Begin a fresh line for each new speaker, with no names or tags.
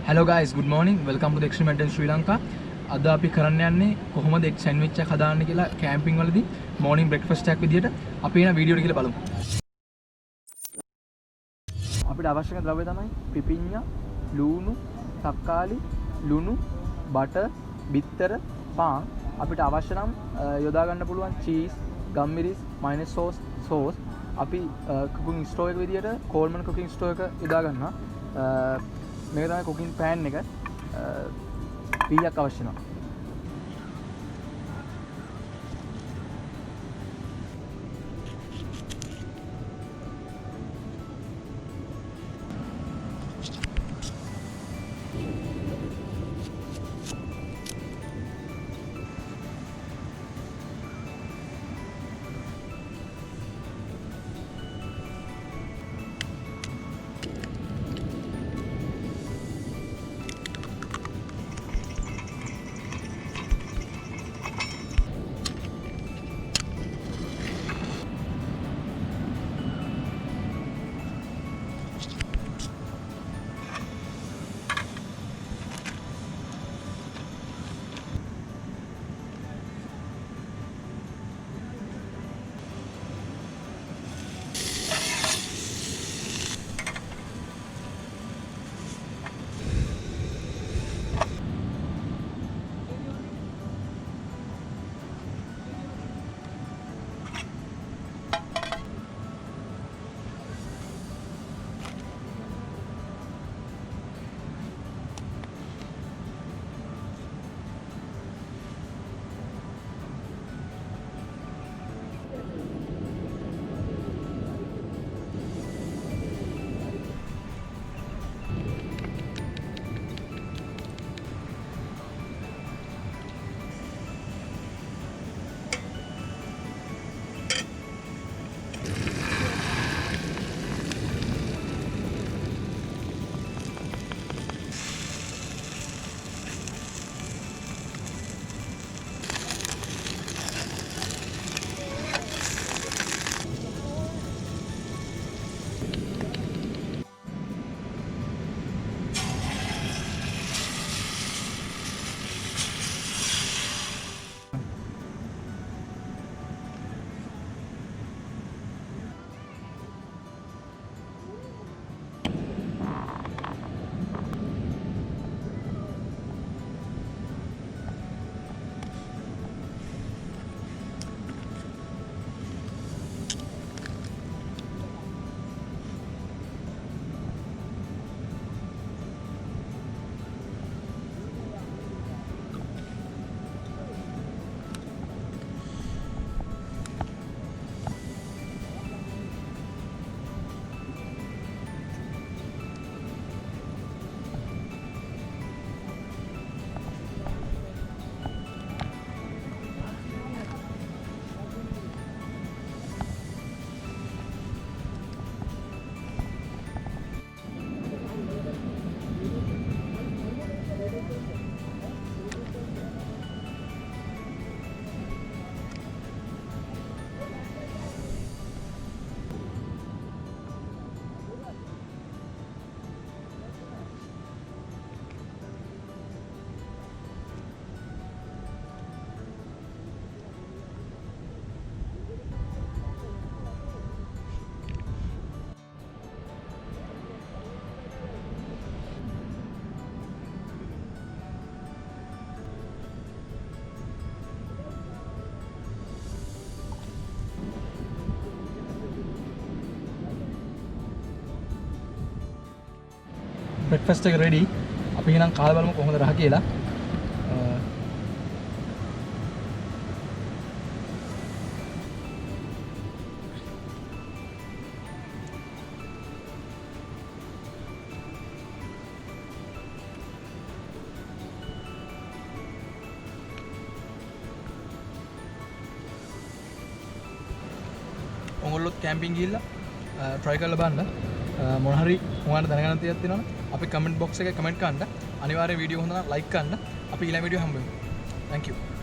Hello guys, good morning. Welcome to the Experiment in Sri Lanka. අද අපි කරන්න යන්නේ කොහොමද එක් සෑන්ඩ්විච් එකක් හදාන්න කියලා කැම්පින් වලදී මෝර්නින් බ්‍රෙක්ෆාස්ට් එකක් විදියට අපි එන වීඩියෝ එක කියලා බලමු. අපිට අවශ්‍ය කරන ද්‍රව්‍ය තමයි පිපිඤ්ඤා, ලූණු, තක්කාලි, ලුණු, බටර්, බිත්තර, පාන්. අපිට අවශ්‍ය නම් යොදා ගන්න පුළුවන් චීස්, ගම්මිරිස්, මයොනයිස් සෝස්. අපි කුකින් ස්ටෝව් එක විදියට කෝල්මන් කුකින් ස්ටෝව් එක යොදා ගන්නවා. මේක තමයි කුකින් පෑන් එක. පීයක් අවශ්‍ය වෙනවා. බ්‍රෙක්ෆාස්ට් එක රෙඩි. අපි එහෙනම් කාලා බලමු කොහොමද රහ කියලා. ඔයගොල්ලොත් කැම්පින් ගිහිල්ලා try කරලා බලන්න. මොන හරි ඔයාලට දැනගන්න තියක් තියෙනවනේ අපි කමෙන්ට් බොක්ස් එකේ කමෙන්ට් කරන්න. අනිවාර්යෙන් වීඩියෝ හොඳ නම් ලයික් කරන්න. අපි ඊළඟ වීඩියෝ හම්බෙමු. Thank you.